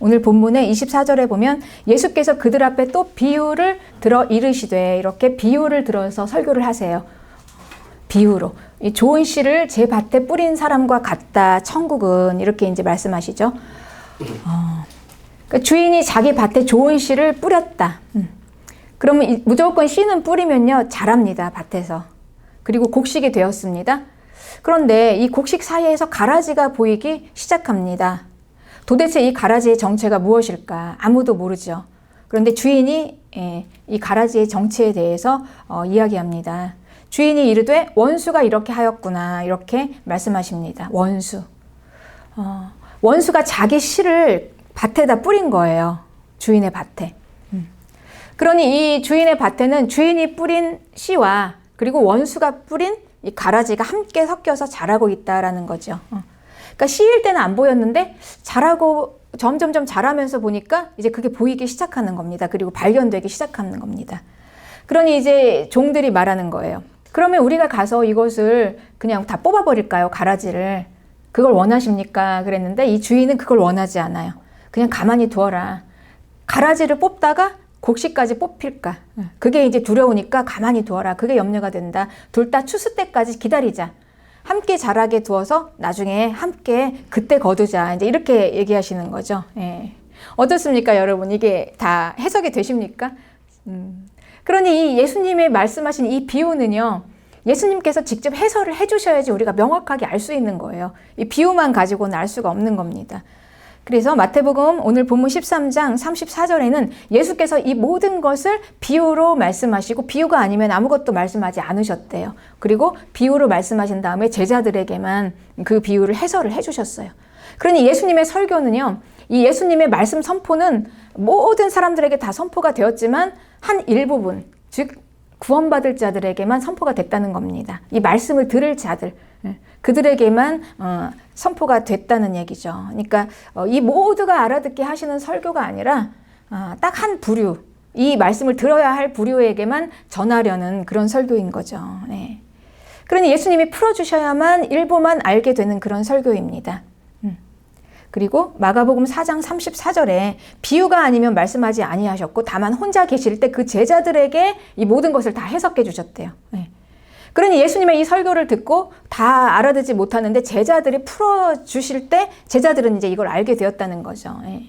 오늘 본문의 24절에 보면 예수께서 그들 앞에 또 비유를 들어 이르시되, 이렇게 비유를 들어서 설교를 하세요. 비유로. 이 좋은 씨를 제 밭에 뿌린 사람과 같다. 천국은. 이렇게 이제 말씀하시죠. 그러니까 주인이 자기 밭에 좋은 씨를 뿌렸다. 그러면 무조건 씨는 뿌리면요, 자랍니다. 밭에서. 그리고 곡식이 되었습니다. 그런데 이 곡식 사이에서 가라지가 보이기 시작합니다. 도대체 이 가라지의 정체가 무엇일까? 아무도 모르죠. 그런데 주인이 이 가라지의 정체에 대해서 이야기합니다. 주인이 이르되 원수가 이렇게 하였구나. 이렇게 말씀하십니다. 원수. 원수가 자기 씨를 밭에다 뿌린 거예요. 주인의 밭에. 그러니 이 주인의 밭에는 주인이 뿌린 씨와 그리고 원수가 뿌린 이 가라지가 함께 섞여서 자라고 있다라는 거죠. 그러니까 씨일 때는 안 보였는데 자라고 점점점 자라면서 보니까 이제 그게 보이기 시작하는 겁니다. 그리고 발견되기 시작하는 겁니다. 그러니 이제 종들이 말하는 거예요. 그러면 우리가 가서 이것을 그냥 다 뽑아버릴까요? 가라지를. 그걸 원하십니까? 그랬는데 이 주인은 그걸 원하지 않아요. 그냥 가만히 두어라. 가라지를 뽑다가 곡식까지 뽑힐까? 그게 이제 두려우니까 가만히 두어라. 그게 염려가 된다. 둘 다 추수 때까지 기다리자. 함께 자라게 두어서 나중에 함께 그때 거두자. 이제 이렇게 얘기하시는 거죠. 예. 어떻습니까, 여러분? 이게 다 해석이 되십니까? 그러니 이 예수님의 말씀하신 이 비유는요, 예수님께서 직접 해설을 해주셔야지 우리가 명확하게 알 수 있는 거예요. 이 비유만 가지고는 알 수가 없는 겁니다. 그래서 마태복음 오늘 본문 13장 34절에는 예수께서 이 모든 것을 비유로 말씀하시고 비유가 아니면 아무것도 말씀하지 않으셨대요. 그리고 비유로 말씀하신 다음에 제자들에게만 그 비유를 해설을 해주셨어요. 그러니 예수님의 설교는요, 이 예수님의 말씀 선포는 모든 사람들에게 다 선포가 되었지만 한 일부분, 즉 구원받을 자들에게만 선포가 됐다는 겁니다. 이 말씀을 들을 자들, 그들에게만 선포가 됐다는 얘기죠. 그러니까 이 모두가 알아듣게 하시는 설교가 아니라 딱 한 부류, 이 말씀을 들어야 할 부류에게만 전하려는 그런 설교인 거죠. 네. 그러니 예수님이 풀어주셔야만 일부만 알게 되는 그런 설교입니다. 그리고 마가복음 4장 34절에 비유가 아니면 말씀하지 아니하셨고 다만 혼자 계실 때 그 제자들에게 이 모든 것을 다 해석해 주셨대요. 네. 그러니 예수님의 이 설교를 듣고 다 알아듣지 못하는데 제자들이 풀어주실 때 제자들은 이제 이걸 알게 되었다는 거죠. 예.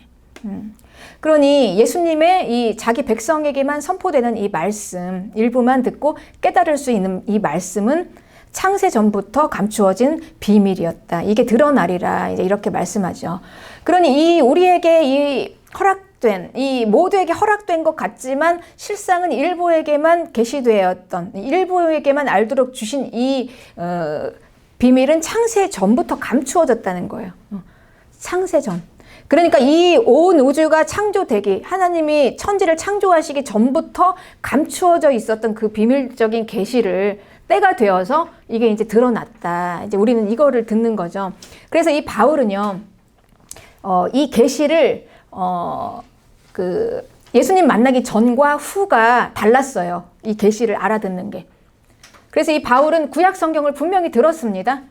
그러니 예수님의 이 자기 백성에게만 선포되는 이 말씀, 일부만 듣고 깨달을 수 있는 이 말씀은 창세 전부터 감추어진 비밀이었다. 이게 드러나리라. 이제 이렇게 말씀하죠. 그러니 이 우리에게 이 이 모두에게 허락된 것 같지만 실상은 일부에게만 계시되었던, 일부에게만 알도록 주신 이 비밀은 창세 전부터 감추어졌다는 거예요. 창세 전. 그러니까 이 온 우주가 창조되기, 하나님이 천지를 창조하시기 전부터 감추어져 있었던 그 비밀적인 계시를 때가 되어서 이게 이제 드러났다. 이제 우리는 이거를 듣는 거죠. 그래서 이 바울은요, 이 계시를 예수님 만나기 전과 후가 달랐어요. 이 계시를 알아듣는 게. 그래서 이 바울은 구약 성경을 분명히 들었습니다.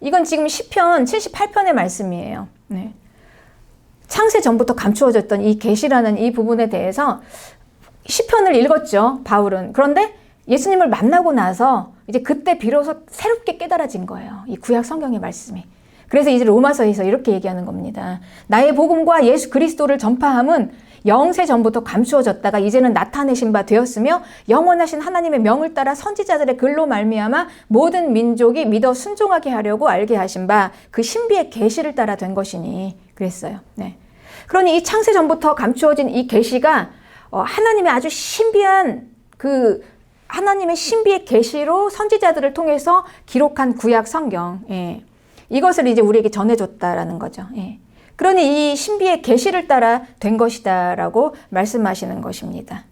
이건 지금 시편 78편의 말씀이에요. 네. 창세 전부터 감추어졌던 이 계시라는 이 부분에 대해서 시편을 읽었죠, 바울은. 그런데 예수님을 만나고 나서 이제 그때 비로소 새롭게 깨달아진 거예요. 이 구약 성경의 말씀이. 그래서 이제 로마서에서 이렇게 얘기하는 겁니다. 나의 복음과 예수 그리스도를 전파함은 영세 전부터 감추어졌다가 이제는 나타내신 바 되었으며 영원하신 하나님의 명을 따라 선지자들의 글로 말미암아 모든 민족이 믿어 순종하게 하려고 알게 하신 바 그 신비의 계시를 따라 된 것이니 그랬어요. 네. 그러니 이 창세 전부터 감추어진 이 계시가 하나님의 아주 신비한 하나님의 신비의 계시로 선지자들을 통해서 기록한 구약 성경. 예. 이것을 이제 우리에게 전해줬다라는 거죠. 예. 그러니 이 신비의 계시를 따라 된 것이다라고 말씀하시는 것입니다.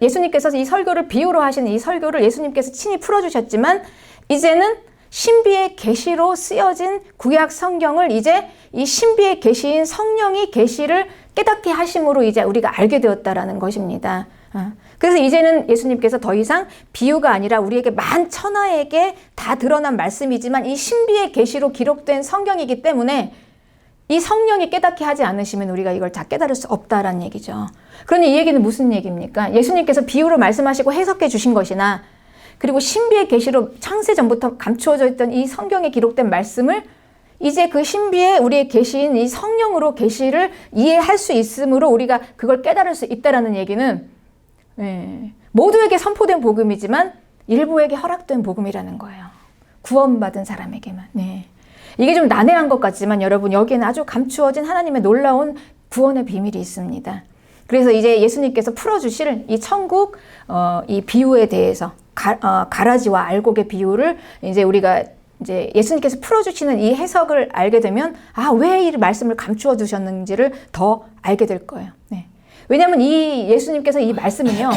예수님께서 이 설교를 비유로 하시는 이 설교를 예수님께서 친히 풀어주셨지만 이제는 신비의 계시로 쓰여진 구약 성경을 이제 이 신비의 계시인 성령이 계시를 깨닫게 하심으로 이제 우리가 알게 되었다라는 것입니다. 그래서 이제는 예수님께서 더 이상 비유가 아니라 우리에게 만천하에게 다 드러난 말씀이지만 이 신비의 계시로 기록된 성경이기 때문에 이 성령이 깨닫게 하지 않으시면 우리가 이걸 다 깨달을 수 없다라는 얘기죠. 그러니 이 얘기는 무슨 얘기입니까? 예수님께서 비유로 말씀하시고 해석해 주신 것이나 그리고 신비의 계시로 창세전부터 감추어져 있던 이 성경에 기록된 말씀을 이제 그 신비의 우리의 계시인 이 성령으로 계시를 이해할 수 있으므로 우리가 그걸 깨달을 수 있다라는 얘기는 모두에게 선포된 복음이지만 일부에게 허락된 복음이라는 거예요. 구원받은 사람에게만. 이게 좀 난해한 것 같지만 여러분, 여기에는 아주 감추어진 하나님의 놀라운 구원의 비밀이 있습니다. 그래서 이제 예수님께서 풀어주실 이 천국 이 비유에 대해서 가라지와 알곡의 비유를 이제 우리가 이제 예수님께서 풀어주시는 이 해석을 알게 되면 왜 이 말씀을 감추어 두셨는지를 더 알게 될 거예요. 왜냐하면 이 예수님께서 이 말씀은요.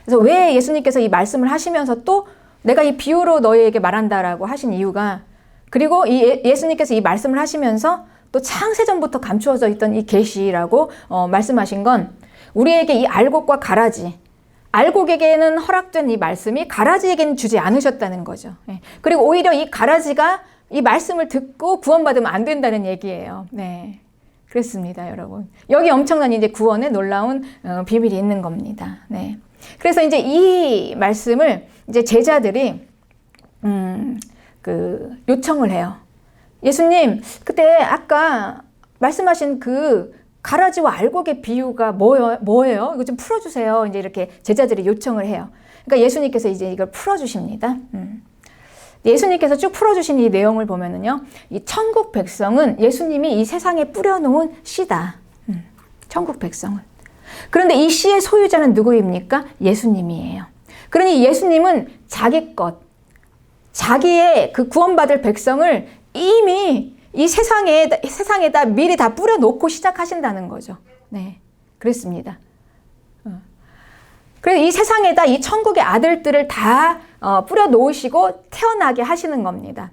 그래서 왜 예수님께서 이 말씀을 하시면서 또 내가 이 비유로 너희에게 말한다라고 하신 이유가, 그리고 이 예수님께서 이 말씀을 하시면서 또 창세전부터 감추어져 있던 이 계시라고 말씀하신 건 우리에게 이 알곡과 가라지, 알곡에게는 허락된 이 말씀이 가라지에게는 주지 않으셨다는 거죠. 그리고 오히려 이 가라지가 이 말씀을 듣고 구원받으면 안 된다는 얘기예요. 그렇습니다, 여러분. 여기 엄청난 이제 구원의 놀라운 비밀이 있는 겁니다. 그래서 이제 이 말씀을 이제 제자들이 요청을 해요. 예수님, 그때 아까 말씀하신 그 가라지와 알곡의 비유가 뭐예요? 이거 좀 풀어주세요. 이제 이렇게 제자들이 요청을 해요. 그러니까 예수님께서 이제 이걸 풀어주십니다. 예수님께서 쭉 풀어주신 이 내용을 보면은요, 이 천국 백성은 예수님이 이 세상에 뿌려놓은 씨다. 천국 백성은. 그런데 이 씨의 소유자는 누구입니까? 예수님이에요. 그러니 예수님은 자기 것, 자기의 그 구원받을 백성을 이미 이 세상에다 미리 다 뿌려놓고 시작하신다는 거죠. 그렇습니다. 그래서 이 세상에다 이 천국의 아들들을 다 뿌려놓으시고 태어나게 하시는 겁니다.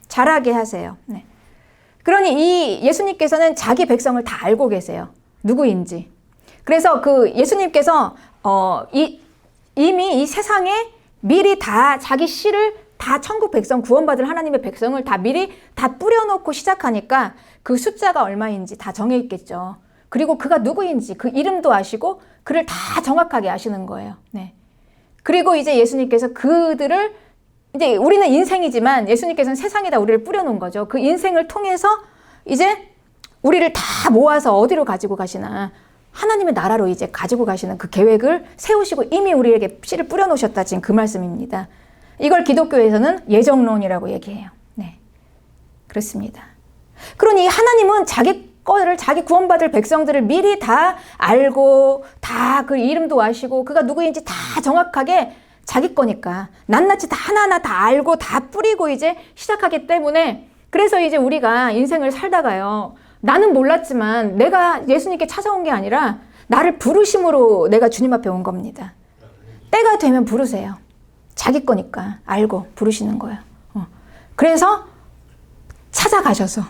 자라게 하세요. 그러니 이 예수님께서는 자기 백성을 다 알고 계세요. 누구인지. 그래서 그 예수님께서 이미 이 세상에 미리 다 자기 씨를 다 천국 백성, 구원받을 하나님의 백성을 다 미리 다 뿌려놓고 시작하니까 그 숫자가 얼마인지 다 정해 있겠죠. 그리고 그가 누구인지 그 이름도 아시고 그를 다 정확하게 아시는 거예요. 그리고 이제 예수님께서 그들을, 이제 우리는 인생이지만 예수님께서는 세상에다 우리를 뿌려놓은 거죠. 그 인생을 통해서 이제 우리를 다 모아서 어디로 가지고 가시나, 하나님의 나라로 이제 가지고 가시는 그 계획을 세우시고 이미 우리에게 씨를 뿌려놓으셨다, 지금 그 말씀입니다. 이걸 기독교에서는 예정론이라고 얘기해요. 그렇습니다. 그러니 하나님은 자기 거를, 자기 구원받을 백성들을 미리 다 알고 다 그 이름도 아시고 그가 누구인지 다 정확하게 자기 거니까 낱낱이 다 하나하나 다 알고 다 뿌리고 이제 시작하기 때문에, 그래서 이제 우리가 인생을 살다가요, 나는 몰랐지만 내가 예수님께 찾아온 게 아니라 나를 부르심으로 내가 주님 앞에 온 겁니다. 때가 되면 부르세요. 자기 거니까 알고 부르시는 거예요. 그래서 찾아가셔서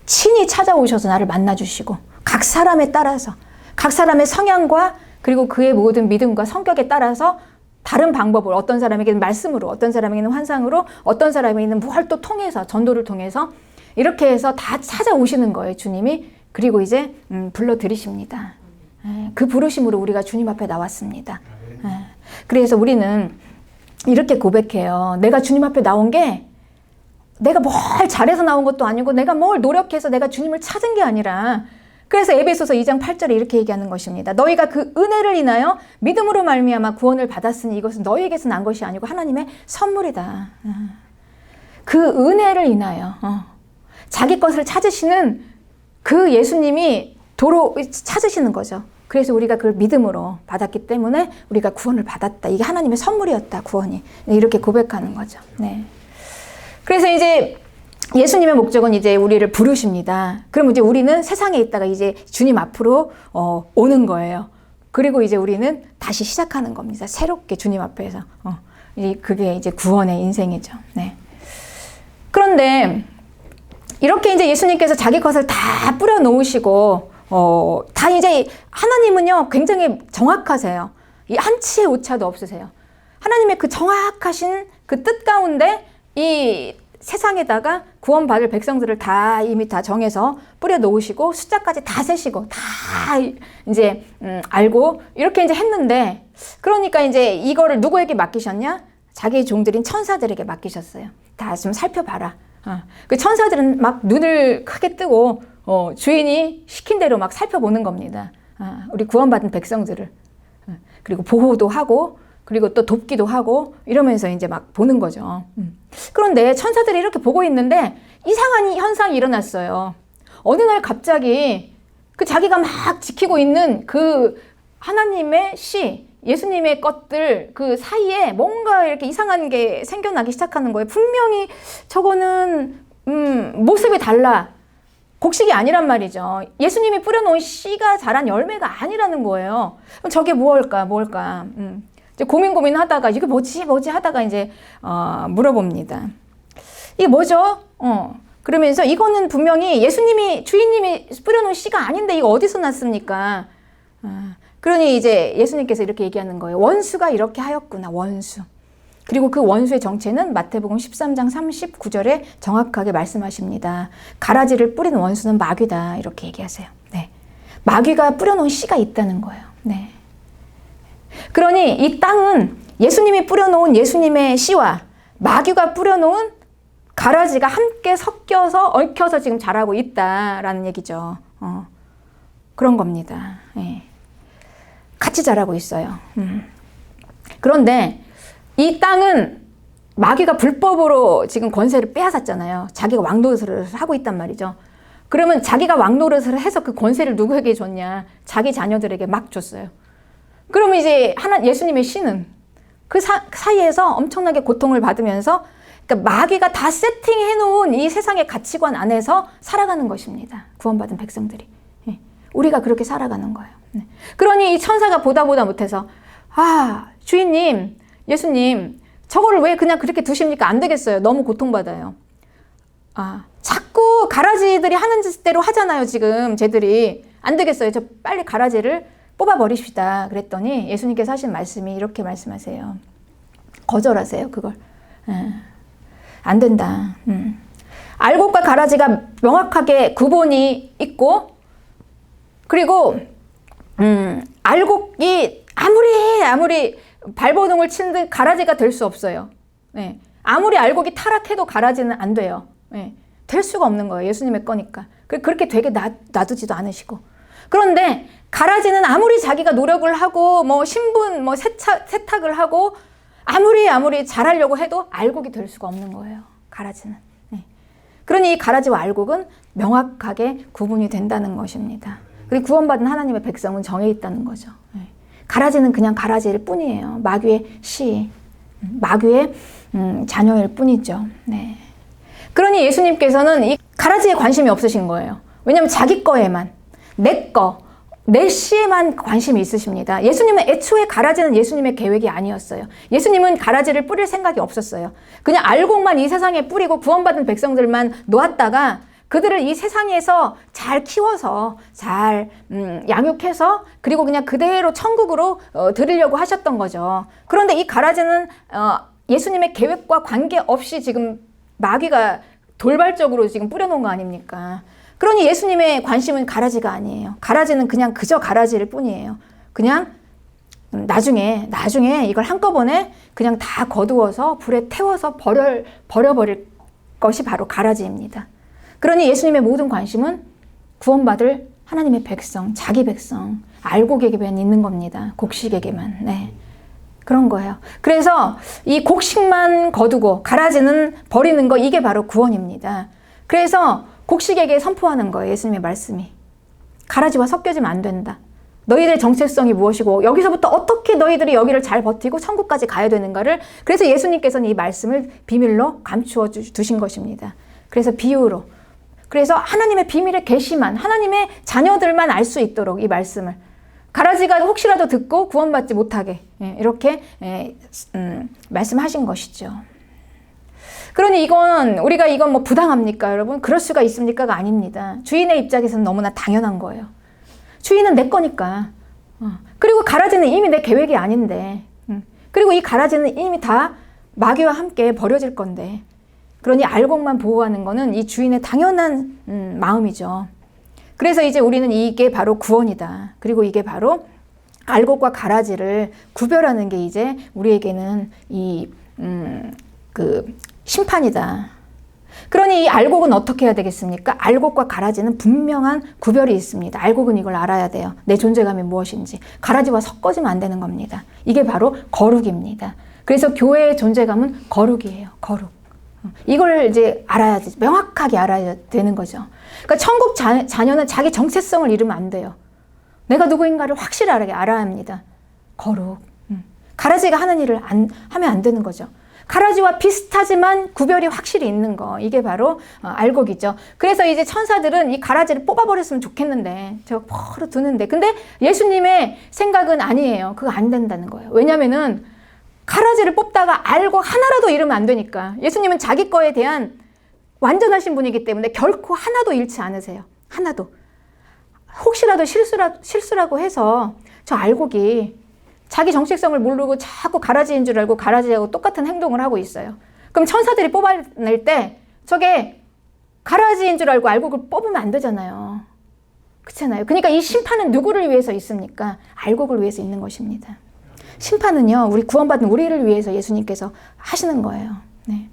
친히 찾아오셔서 나를 만나주시고 각 사람에 따라서, 각 사람의 성향과 그리고 그의 모든 믿음과 성격에 따라서 다른 방법을, 어떤 사람에게는 말씀으로, 어떤 사람에게는 환상으로, 어떤 사람에게는 뭘 또 통해서, 전도를 통해서 이렇게 해서 다 찾아오시는 거예요, 주님이. 그리고 이제 불러들이십니다. 그 부르심으로 우리가 주님 앞에 나왔습니다. 그래서 우리는 이렇게 고백해요. 내가 주님 앞에 나온 게 내가 뭘 잘해서 나온 것도 아니고 내가 뭘 노력해서 내가 주님을 찾은 게 아니라, 그래서 에베소서 2장 8절에 이렇게 얘기하는 것입니다. 너희가 그 은혜를 인하여 믿음으로 말미암아 구원을 받았으니 이것은 너희에게서 난 것이 아니고 하나님의 선물이다. 그 은혜를 인하여 자기 것을 찾으시는 그 예수님이 도로 찾으시는 거죠. 그래서 우리가 그걸 믿음으로 받았기 때문에 우리가 구원을 받았다. 이게 하나님의 선물이었다, 구원이. 이렇게 고백하는 거죠. 그래서 이제 예수님의 목적은 이제 우리를 부르십니다. 그럼 이제 우리는 세상에 있다가 이제 주님 앞으로 오는 거예요. 그리고 이제 우리는 다시 시작하는 겁니다. 새롭게 주님 앞에서. 그게 이제 구원의 인생이죠. 그런데 이렇게 이제 예수님께서 자기 것을 다 뿌려 놓으시고 다 이제 하나님은요 굉장히 정확하세요. 이 한 치의 오차도 없으세요. 하나님의 그 정확하신 그 뜻 가운데 이 세상에다가 구원받을 백성들을 다 이미 다 정해서 뿌려 놓으시고 숫자까지 다 세시고 다 이제 알고 이렇게 이제 했는데, 그러니까 이제 이거를 누구에게 맡기셨냐? 자기 종들인 천사들에게 맡기셨어요. 다 좀 살펴봐라. 그 천사들은 막 눈을 크게 뜨고 주인이 시킨 대로 막 살펴보는 겁니다. 우리 구원받은 백성들을. 그리고 보호도 하고 그리고 또 돕기도 하고 이러면서 이제 막 보는 거죠. 그런데 천사들이 이렇게 보고 있는데 이상한 현상이 일어났어요. 어느 날 갑자기 그 자기가 막 지키고 있는 그 하나님의 예수님의 것들 그 사이에 뭔가 이렇게 이상한 게 생겨나기 시작하는 거예요. 분명히 저거는 모습이 달라. 곡식이 아니란 말이죠. 예수님이 뿌려놓은 씨가 자란 열매가 아니라는 거예요. 그럼 저게 뭘까? 이제 고민하다가 이게 뭐지 하다가 이제 물어봅니다. 이게 뭐죠? 그러면서 이거는 분명히 주인님이 뿌려놓은 씨가 아닌데 이거 어디서 났습니까? 그러니 이제 예수님께서 이렇게 얘기하는 거예요. 원수가 이렇게 하였구나, 원수. 그리고 그 원수의 정체는 마태복음 13장 39절에 정확하게 말씀하십니다. 가라지를 뿌린 원수는 마귀다, 이렇게 얘기하세요. 네. 마귀가 뿌려놓은 씨가 있다는 거예요. 네. 그러니 이 땅은 예수님이 뿌려놓은 예수님의 씨와 마귀가 뿌려놓은 가라지가 함께 섞여서 얽혀서 지금 자라고 있다라는 얘기죠. 그런 겁니다. 네. 같이 자라고 있어요. 그런데 이 땅은 마귀가 불법으로 지금 권세를 빼앗았잖아요. 자기가 왕노릇을 하고 있단 말이죠. 그러면 자기가 왕노릇을 해서 그 권세를 누구에게 줬냐? 자기 자녀들에게 막 줬어요. 그러면 이제 예수님의 씨는 그 사이에서 엄청나게 고통을 받으면서, 그러니까 마귀가 다 세팅해 놓은 이 세상의 가치관 안에서 살아가는 것입니다. 구원받은 백성들이. 우리가 그렇게 살아가는 거예요. 그러니 이 천사가 보다 못해서 주인님, 예수님, 저거를 왜 그냥 그렇게 두십니까? 안 되겠어요. 너무 고통받아요. 자꾸 가라지들이 하는 대로 하잖아요. 지금 쟤들이. 안 되겠어요. 저 빨리 가라지를 뽑아버립시다. 그랬더니 예수님께서 하신 말씀이 이렇게 말씀하세요. 거절하세요. 그걸. 안 된다. 알곡과 가라지가 명확하게 구분이 있고, 그리고 알곡이 아무리 발버둥을 친 듯 가라지가 될 수 없어요. 네. 아무리 알곡이 타락해도 가라지는 안 돼요. 네. 될 수가 없는 거예요. 예수님의 거니까. 그렇게 되게 놔두지도 않으시고. 그런데 가라지는 아무리 자기가 노력을 하고 신분 세탁을 하고 아무리 잘하려고 해도 알곡이 될 수가 없는 거예요. 가라지는. 네. 그러니 이 가라지와 알곡은 명확하게 구분이 된다는 것입니다. 그리고 구원받은 하나님의 백성은 정해 있다는 거죠. 네. 가라지는 그냥 가라지일 뿐이에요. 마귀의 마귀의 자녀일 뿐이죠. 네. 그러니 예수님께서는 이 가라지에 관심이 없으신 거예요. 왜냐하면 자기 거에만, 내 씨에만 관심이 있으십니다. 예수님은 애초에 가라지는 예수님의 계획이 아니었어요. 예수님은 가라지를 뿌릴 생각이 없었어요. 그냥 알곡만 이 세상에 뿌리고 구원받은 백성들만 놓았다가 그들을 이 세상에서 잘 키워서 잘 양육해서 그리고 그냥 그대로 천국으로 드리려고 하셨던 거죠. 그런데 이 가라지는 예수님의 계획과 관계없이 지금 마귀가 돌발적으로 지금 뿌려놓은 거 아닙니까? 그러니 예수님의 관심은 가라지가 아니에요. 가라지는 그냥 그저 가라지일 뿐이에요. 그냥 나중에 이걸 한꺼번에 그냥 다 거두어서 불에 태워서 버려버릴 것이 바로 가라지입니다. 그러니 예수님의 모든 관심은 구원받을 하나님의 백성, 자기 백성, 알곡에게만 있는 겁니다. 곡식에게만. 네. 그런 거예요. 그래서 이 곡식만 거두고 가라지는 버리는 거, 이게 바로 구원입니다. 그래서 곡식에게 선포하는 거예요. 예수님의 말씀이. 가라지와 섞여지면 안 된다. 너희들의 정체성이 무엇이고 여기서부터 어떻게 너희들이 여기를 잘 버티고 천국까지 가야 되는가를, 그래서 예수님께서는 이 말씀을 비밀로 감추어 두신 것입니다. 그래서 비유로, 그래서 하나님의 비밀의 계시만, 하나님의 자녀들만 알 수 있도록 이 말씀을, 가라지가 혹시라도 듣고 구원받지 못하게 이렇게 말씀하신 것이죠. 그러니 우리가 이건 부당합니까, 여러분? 그럴 수가 있습니까가 아닙니다. 주인의 입장에서는 너무나 당연한 거예요. 주인은 내 거니까. 그리고 가라지는 이미 내 계획이 아닌데, 그리고 이 가라지는 이미 다 마귀와 함께 버려질 건데, 그러니 알곡만 보호하는 거는 이 주인의 당연한 마음이죠. 그래서 이제 우리는 이게 바로 구원이다. 그리고 이게 바로 알곡과 가라지를 구별하는 게 이제 우리에게는 그 심판이다. 그러니 이 알곡은 어떻게 해야 되겠습니까? 알곡과 가라지는 분명한 구별이 있습니다. 알곡은 이걸 알아야 돼요. 내 존재감이 무엇인지. 가라지와 섞어지면 안 되는 겁니다. 이게 바로 거룩입니다. 그래서 교회의 존재감은 거룩이에요. 거룩. 이걸 이제 알아야지. 명확하게 알아야 되는 거죠. 그러니까 천국 자녀는 자기 정체성을 잃으면 안 돼요. 내가 누구인가를 확실하게 알아야 합니다. 거룩. 가라지가 하는 일을 하면 안 되는 거죠. 가라지와 비슷하지만 구별이 확실히 있는 거. 이게 바로 알곡이죠. 그래서 이제 천사들은 이 가라지를 뽑아버렸으면 좋겠는데 제가 포로 두는데 근데 예수님의 생각은 아니에요. 그거 안 된다는 거예요. 왜냐면은 가라지를 뽑다가 알곡 하나라도 잃으면 안 되니까. 예수님은 자기 거에 대한 완전하신 분이기 때문에 결코 하나도 잃지 않으세요. 하나도. 혹시라도 실수라고 해서 저 알곡이 자기 정체성을 모르고 자꾸 가라지인 줄 알고 가라지하고 똑같은 행동을 하고 있어요. 그럼 천사들이 뽑아낼 때 저게 가라지인 줄 알고 알곡을 뽑으면 안 되잖아요. 그렇잖아요. 그러니까 이 심판은 누구를 위해서 있습니까? 알곡을 위해서 있는 것입니다. 심판은요, 우리 구원받은 우리를 위해서 예수님께서 하시는 거예요. 네.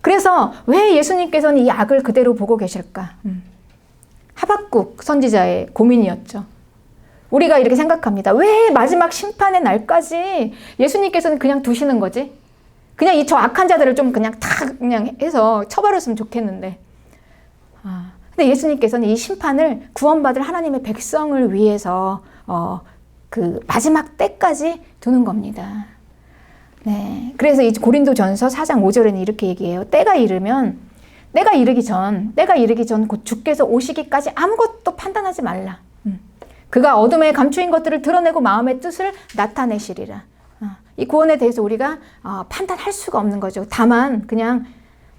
그래서 왜 예수님께서는 이 악을 그대로 보고 계실까? 하박국 선지자의 고민이었죠. 우리가 이렇게 생각합니다. 왜 마지막 심판의 날까지 예수님께서는 그냥 두시는 거지? 그냥 저 악한 자들을 좀 그냥 탁 그냥 해서 처벌했으면 좋겠는데. 근데 예수님께서는 이 심판을 구원받을 하나님의 백성을 위해서 그 마지막 때까지 두는 겁니다. 네. 그래서 이 고린도전서 4장 5절에는 이렇게 얘기해요. 때가 이르기 전 곧 주께서 오시기까지 아무것도 판단하지 말라. 그가 어둠에 감추인 것들을 드러내고 마음의 뜻을 나타내시리라. 이 구원에 대해서 우리가 판단할 수가 없는 거죠. 다만 그냥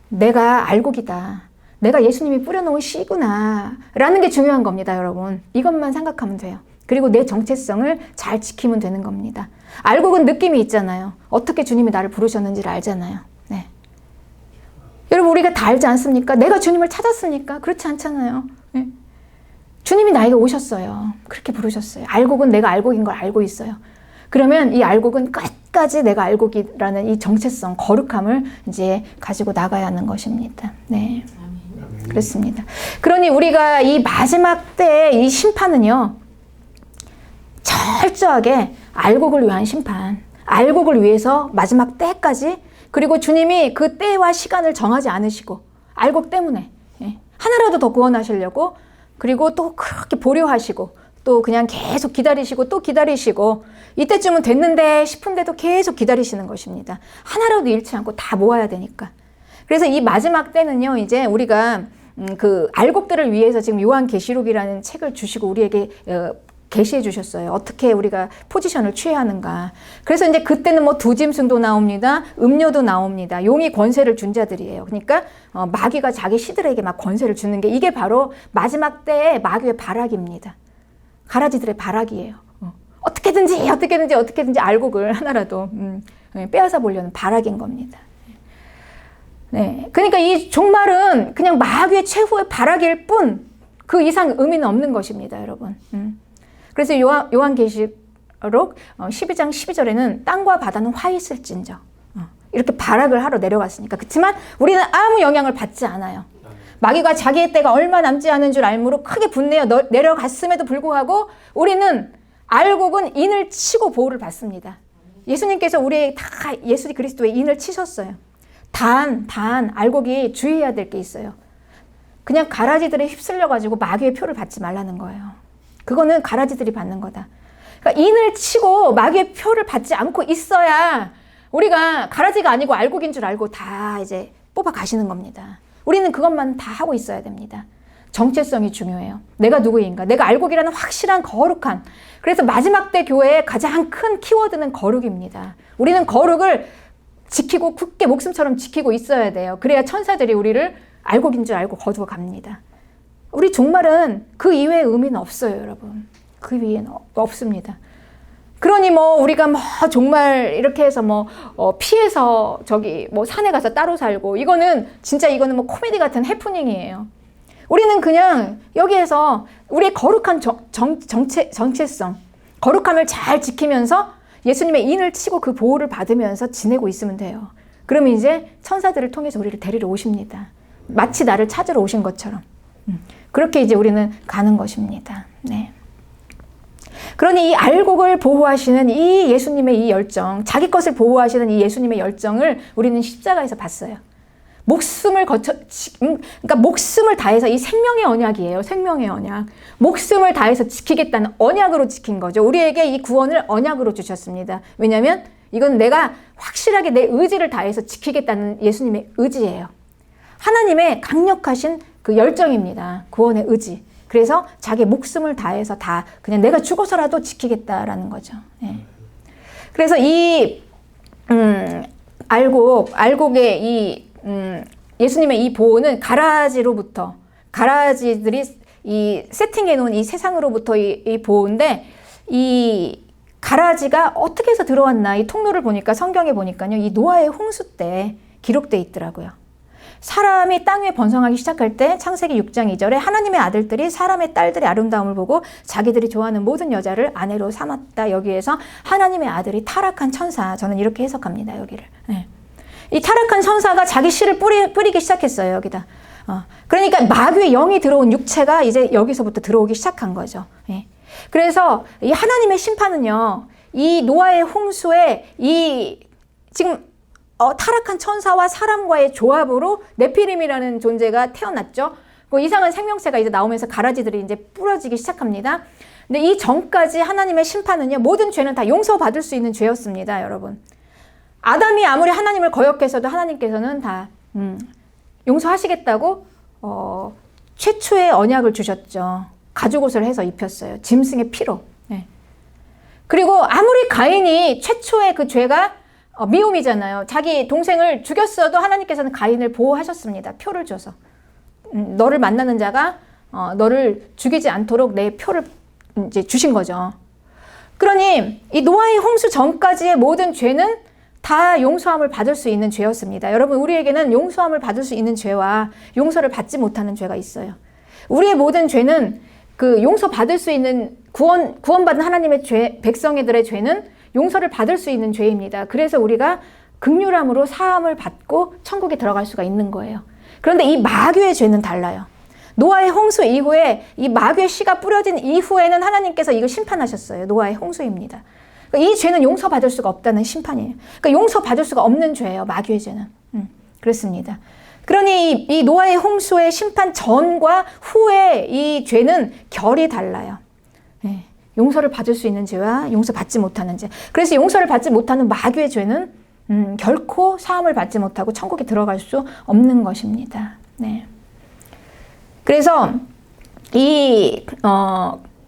내가 알곡이다. 내가 예수님이 뿌려놓은 씨구나 라는 게 중요한 겁니다, 여러분. 이것만 생각하면 돼요. 그리고 내 정체성을 잘 지키면 되는 겁니다. 알곡은 느낌이 있잖아요. 어떻게 주님이 나를 부르셨는지를 알잖아요. 네. 여러분, 우리가 다 알지 않습니까? 내가 주님을 찾았습니까? 그렇지 않잖아요. 네. 주님이 나에게 오셨어요. 그렇게 부르셨어요. 알곡은 내가 알곡인 걸 알고 있어요. 그러면 이 알곡은 끝까지 내가 알곡이라는 이 정체성, 거룩함을 이제 가지고 나가야 하는 것입니다. 네. 그렇습니다. 그러니 우리가 이 마지막 때의 이 심판은요, 철저하게 알곡을 위한 심판, 알곡을 위해서 마지막 때까지, 그리고 주님이 그 때와 시간을 정하지 않으시고 알곡 때문에 하나라도 더 구원하시려고, 그리고 또 그렇게 보류하시고 또 그냥 계속 기다리시고 또 기다리시고 이때쯤은 됐는데 싶은데도 계속 기다리시는 것입니다. 하나라도 잃지 않고 다 모아야 되니까. 그래서 이 마지막 때는요, 이제 우리가 그 알곡들을 위해서 지금 요한계시록이라는 책을 주시고 우리에게 계시해 주셨어요. 어떻게 우리가 포지션을 취해야 하는가. 그래서 이제 그때는 뭐 두짐승도 나옵니다. 음료도 나옵니다. 용이 권세를 준 자들이에요. 그러니까 마귀가 자기 씨들에게 막 권세를 주는 게 이게 바로 마지막 때의 마귀의 발악입니다. 가라지들의 발악이에요. 어떻게든지 알곡을 하나라도 빼앗아 보려는 발악인 겁니다. 네, 그러니까 이 종말은 그냥 마귀의 최후의 발악일 뿐 그 이상 의미는 없는 것입니다, 여러분. 그래서 요한계시록 12장 12절에는 땅과 바다는 화 있을진저, 이렇게 발악을 하러 내려갔으니까. 그렇지만 우리는 아무 영향을 받지 않아요. 마귀가 자기의 때가 얼마 남지 않은 줄 알므로 크게 분내어 내려갔음에도 불구하고 우리는 알곡은 인을 치고 보호를 받습니다. 예수님께서 우리의 다 예수 그리스도의 인을 치셨어요. 단 알곡이 주의해야 될 게 있어요. 그냥 가라지들에 휩쓸려가지고 마귀의 표를 받지 말라는 거예요. 그거는 가라지들이 받는 거다. 그러니까 인을 치고 마귀의 표를 받지 않고 있어야 우리가 가라지가 아니고 알곡인 줄 알고 다 이제 뽑아 가시는 겁니다. 우리는 그것만 다 하고 있어야 됩니다. 정체성이 중요해요. 내가 누구인가? 내가 알곡이라는 확실한 거룩한. 그래서 마지막 때 교회의 가장 큰 키워드는 거룩입니다. 우리는 거룩을 지키고 굳게 목숨처럼 지키고 있어야 돼요. 그래야 천사들이 우리를 알곡인 줄 알고 거두어 갑니다. 우리 종말은 그 이외의 의미는 없어요, 여러분. 그 위에는 없습니다. 그러니 뭐 우리가 뭐 정말 이렇게 해서 뭐 피해서 저기 뭐 산에 가서 따로 살고, 이거는 진짜 이거는 뭐 코미디 같은 해프닝이에요. 우리는 그냥 여기에서 우리의 거룩한 정체성, 거룩함을 잘 지키면서 예수님의 인을 치고 그 보호를 받으면서 지내고 있으면 돼요. 그러면 이제 천사들을 통해서 우리를 데리러 오십니다. 마치 나를 찾으러 오신 것처럼. 그렇게 이제 우리는 가는 것입니다. 네. 그러니 이 알곡을 보호하시는 이 예수님의 이 열정, 자기 것을 보호하시는 이 예수님의 열정을 우리는 십자가에서 봤어요. 그러니까 목숨을 다해서, 이 생명의 언약이에요. 생명의 언약. 목숨을 다해서 지키겠다는 언약으로 지킨 거죠. 우리에게 이 구원을 언약으로 주셨습니다. 왜냐하면 이건 내가 확실하게 내 의지를 다해서 지키겠다는 예수님의 의지예요. 하나님의 강력하신 그 열정입니다. 구원의 의지. 그래서 자기 목숨을 다해서 다 그냥 내가 죽어서라도 지키겠다라는 거죠. 네. 그래서 이 알곡의 이 예수님의 이 보호는 가라지들이 이 세팅해 놓은 이 세상으로부터 이 보호인데, 이 가라지가 어떻게 해서 들어왔나, 이 통로를 보니까, 성경에 보니까요, 이 노아의 홍수 때 기록돼 있더라고요. 사람이 땅 위에 번성하기 시작할 때 창세기 6장 2절에 하나님의 아들들이 사람의 딸들의 아름다움을 보고 자기들이 좋아하는 모든 여자를 아내로 삼았다. 여기에서 하나님의 아들이 타락한 천사, 저는 이렇게 해석합니다. 여기를. 네. 이 타락한 천사가 자기 씨를 뿌리기 시작했어요. 여기다. 그러니까 마귀의 영이 들어온 육체가 이제 여기서부터 들어오기 시작한 거죠. 네. 그래서 이 하나님의 심판은요, 이 노아의 홍수에 이 지금 타락한 천사와 사람과의 조합으로 네피림이라는 존재가 태어났죠. 그 이상한 생명체가 이제 나오면서 가라지들이 이제 뿌려지기 시작합니다. 근데 이 전까지 하나님의 심판은요, 모든 죄는 다 용서받을 수 있는 죄였습니다, 여러분. 아담이 아무리 하나님을 거역해서도 하나님께서는 다 용서하시겠다고 최초의 언약을 주셨죠. 가죽옷을 해서 입혔어요. 짐승의 피로. 네. 그리고 아무리 가인이 최초의 그 죄가 미움이잖아요. 자기 동생을 죽였어도 하나님께서는 가인을 보호하셨습니다. 표를 줘서. 너를 만나는 자가 너를 죽이지 않도록 내 표를 이제 주신 거죠. 그러니 이 노아의 홍수 전까지의 모든 죄는 다 용서함을 받을 수 있는 죄였습니다. 여러분, 우리에게는 용서함을 받을 수 있는 죄와 용서를 받지 못하는 죄가 있어요. 우리의 모든 죄는 그 용서받을 수 있는 구원받은 하나님의 죄, 백성들의 죄는 용서를 받을 수 있는 죄입니다. 그래서 우리가 긍휼함으로 사함을 받고 천국에 들어갈 수가 있는 거예요. 그런데 이 마귀의 죄는 달라요. 노아의 홍수 이후에 이 마귀의 씨가 뿌려진 이후에는 하나님께서 이거 심판하셨어요. 노아의 홍수입니다. 그러니까 이 죄는 용서받을 수가 없다는 심판이에요. 그러니까 용서받을 수가 없는 죄예요. 마귀의 죄는. 그렇습니다. 그러니 이 노아의 홍수의 심판 전과 후의 이 죄는 결이 달라요. 네. 용서를 받을 수 있는 죄와 용서받지 못하는 죄. 그래서 용서를 받지 못하는 마귀의 죄는 결코 사함을 받지 못하고 천국에 들어갈 수 없는 것입니다. 네. 그래서 이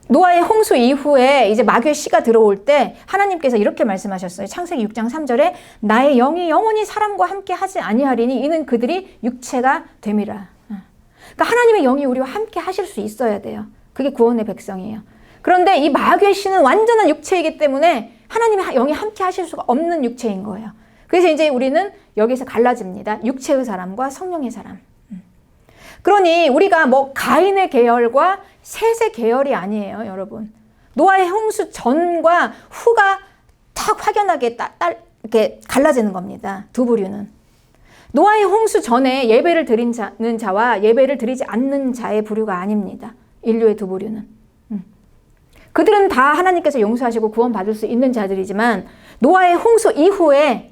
노아의 홍수 이후에 이제 마귀의 씨가 들어올 때 하나님께서 이렇게 말씀하셨어요. 창세기 6장 3절에 나의 영이 영원히 사람과 함께 하지 아니하리니 이는 그들이 육체가 됨이라. 그러니까 하나님의 영이 우리와 함께 하실 수 있어야 돼요. 그게 구원의 백성이에요. 그런데 이 마귀의 씨는 완전한 육체이기 때문에 하나님의 영이 함께 하실 수가 없는 육체인 거예요. 그래서 이제 우리는 여기서 갈라집니다. 육체의 사람과 성령의 사람. 그러니 우리가 뭐 가인의 계열과 셋의 계열이 아니에요, 여러분. 노아의 홍수 전과 후가 딱 확연하게 이렇게 갈라지는 겁니다. 두 부류는. 노아의 홍수 전에 예배를 드리는 자와 예배를 드리지 않는 자의 부류가 아닙니다. 인류의 두 부류는. 그들은 다 하나님께서 용서하시고 구원받을 수 있는 자들이지만 노아의 홍수 이후에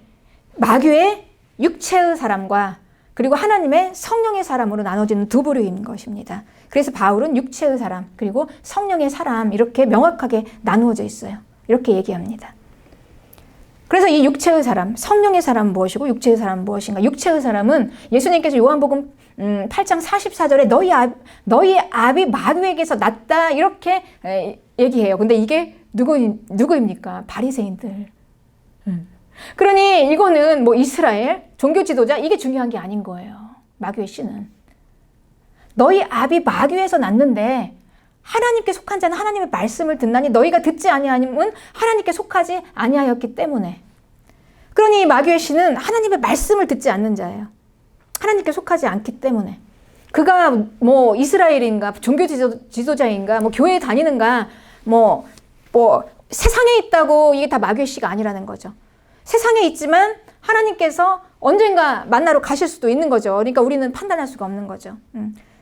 마귀의 육체의 사람과 그리고 하나님의 성령의 사람으로 나눠지는 두 부류인 것입니다. 그래서 바울은 육체의 사람 그리고 성령의 사람 이렇게 명확하게 나누어져 있어요. 이렇게 얘기합니다. 그래서 이 육체의 사람, 성령의 사람은 무엇이고 육체의 사람은 무엇인가? 육체의 사람은 예수님께서 요한복음 8장 44절에 너희 아비 마귀에게서 났다 이렇게 얘기해요. 근데 이게 누구입니까? 바리새인들. 그러니 이거는 뭐 이스라엘 종교 지도자 이게 중요한 게 아닌 거예요. 마귀의 씨는. 너희 아비 마귀에서 났는데 하나님께 속한 자는 하나님의 말씀을 듣나니 너희가 듣지 아니하님은 하나님께 속하지 아니하였기 때문에. 그러니 이 마귀의 신은 하나님의 말씀을 듣지 않는 자예요. 하나님께 속하지 않기 때문에. 그가 뭐 이스라엘인가, 종교 지도자인가, 뭐 교회에 다니는가, 뭐 세상에 있다고 이게 다 마귀의 씨가 아니라는 거죠. 세상에 있지만 하나님께서 언젠가 만나러 가실 수도 있는 거죠. 그러니까 우리는 판단할 수가 없는 거죠.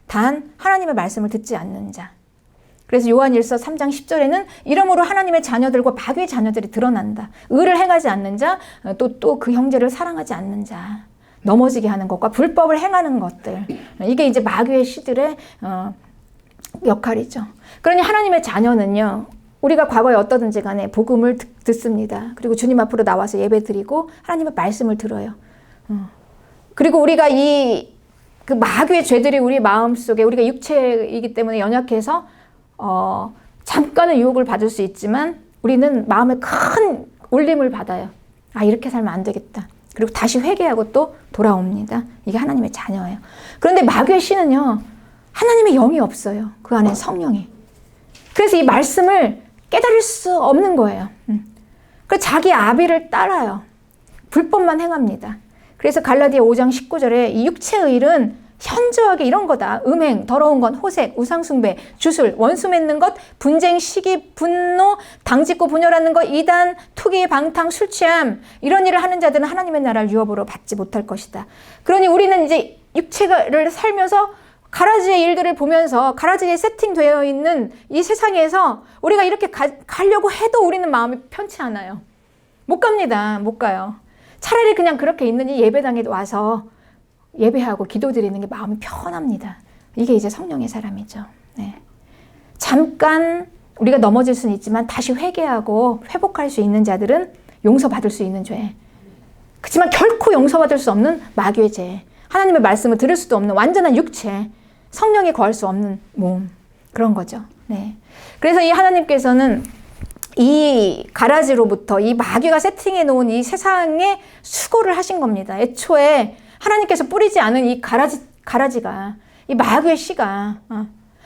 단 하나님의 말씀을 듣지 않는 자. 그래서 요한일서 3장 10절에는 이러므로 하나님의 자녀들과 마귀의 자녀들이 드러난다. 의를 행하지 않는 자, 또 그 형제를 사랑하지 않는 자. 넘어지게 하는 것과 불법을 행하는 것들. 이게 이제 마귀의 씨들의 역할이죠. 그러니 하나님의 자녀는요, 우리가 과거에 어떠든지 간에 복음을 듣습니다. 그리고 주님 앞으로 나와서 예배드리고 하나님의 말씀을 들어요. 그리고 우리가 그 마귀의 죄들이 우리 마음속에, 우리가 육체이기 때문에 연약해서 잠깐의 유혹을 받을 수 있지만 우리는 마음에 큰 울림을 받아요. 아, 이렇게 살면 안 되겠다. 그리고 다시 회개하고 또 돌아옵니다. 이게 하나님의 자녀예요. 그런데 마귀의 씨는요, 하나님의 영이 없어요. 그 안에 성령이. 그래서 이 말씀을 깨달을 수 없는 거예요. 그래서 자기 아비를 따라요. 불법만 행합니다. 그래서 갈라디아 5장 19절에 이 육체의 일은 현저하게 이런 거다. 음행, 더러운 것, 호색, 우상숭배, 주술, 원수 맺는 것, 분쟁, 시기, 분노, 당짓고 분열하는 것, 이단, 투기, 방탕, 술취함, 이런 일을 하는 자들은 하나님의 나라를 유업으로 받지 못할 것이다. 그러니 우리는 이제 육체를 살면서 가라지의 일들을 보면서 가라지에 세팅되어 있는 이 세상에서 우리가 이렇게 가려고 해도 우리는 마음이 편치 않아요. 못 갑니다. 못 가요. 차라리 그냥 그렇게 있는 이 예배당에 와서 예배하고 기도드리는 게 마음이 편합니다. 이게 이제 성령의 사람이죠. 네. 잠깐 우리가 넘어질 수는 있지만 다시 회개하고 회복할 수 있는 자들은 용서받을 수 있는 죄. 그렇지만 결코 용서받을 수 없는 마귀의 죄. 하나님의 말씀을 들을 수도 없는 완전한 육체. 성령이 거할 수 없는 몸. 그런 거죠. 네. 그래서 이 하나님께서는 이 가라지로부터 이 마귀가 세팅해 놓은 이 세상에 수고를 하신 겁니다. 애초에 하나님께서 뿌리지 않은 이 가라지가, 이 마귀의 씨가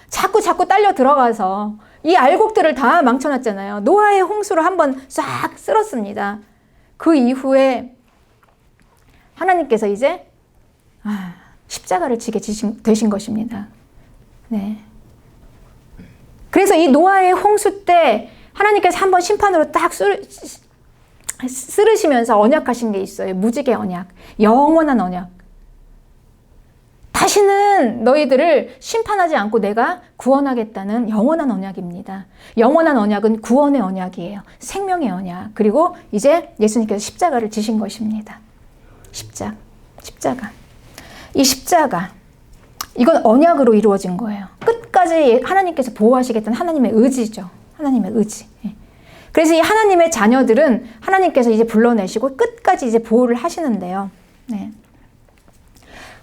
자꾸 딸려 들어가서 이 알곡들을 다 망쳐놨잖아요. 노아의 홍수로 한번 싹 쓸었습니다. 그 이후에 하나님께서 이제 십자가를 지게 되신 것입니다. 네. 그래서 이 노아의 홍수 때 하나님께서 한번 심판으로 딱 쓰르시면서 언약하신 게 있어요. 무지개 언약, 영원한 언약. 다시는 너희들을 심판하지 않고 내가 구원하겠다는 영원한 언약입니다. 영원한 언약은 구원의 언약이에요. 생명의 언약. 그리고 이제 예수님께서 십자가를 지신 것입니다. 십자가. 이 십자가, 이건 언약으로 이루어진 거예요. 끝까지 하나님께서 보호하시겠다는 하나님의 의지죠. 하나님의 의지. 그래서 이 하나님의 자녀들은 하나님께서 이제 불러내시고 끝까지 이제 보호를 하시는데요. 네.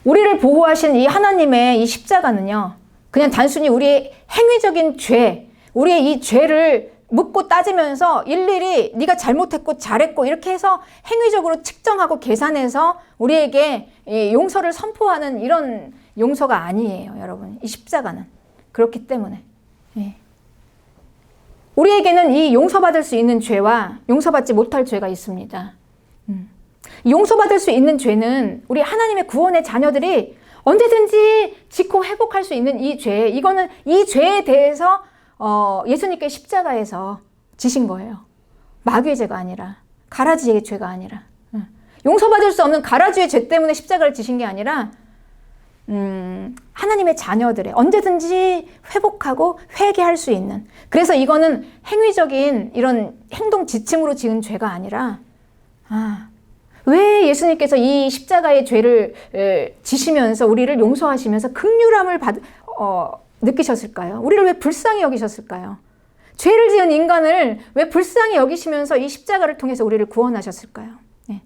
우리를 보호하신 이 하나님의 이 십자가는요, 그냥 단순히 우리의 행위적인 죄, 우리의 이 죄를 묻고 따지면서 일일이 네가 잘못했고 잘했고 이렇게 해서 행위적으로 측정하고 계산해서 우리에게 용서를 선포하는 이런 용서가 아니에요, 여러분. 이 십자가는. 그렇기 때문에. 예. 우리에게는 이 용서받을 수 있는 죄와 용서받지 못할 죄가 있습니다. 용서받을 수 있는 죄는 우리 하나님의 구원의 자녀들이 언제든지 짓고 회복할 수 있는 이 죄, 이거는 이 죄에 대해서 예수님께 십자가에서 지신 거예요. 마귀의 죄가 아니라, 가라지의 죄가 아니라, 용서받을 수 없는 가라지의 죄 때문에 십자가를 지신 게 아니라 하나님의 자녀들의 언제든지 회복하고 회개할 수 있는, 그래서 이거는 행위적인 이런 행동 지침으로 지은 죄가 아니라, 왜 예수님께서 이 십자가의 죄를 지시면서 우리를 용서하시면서 긍휼함을 느끼셨을까요? 우리를 왜 불쌍히 여기셨을까요? 죄를 지은 인간을 왜 불쌍히 여기시면서 이 십자가를 통해서 우리를 구원하셨을까요? 네.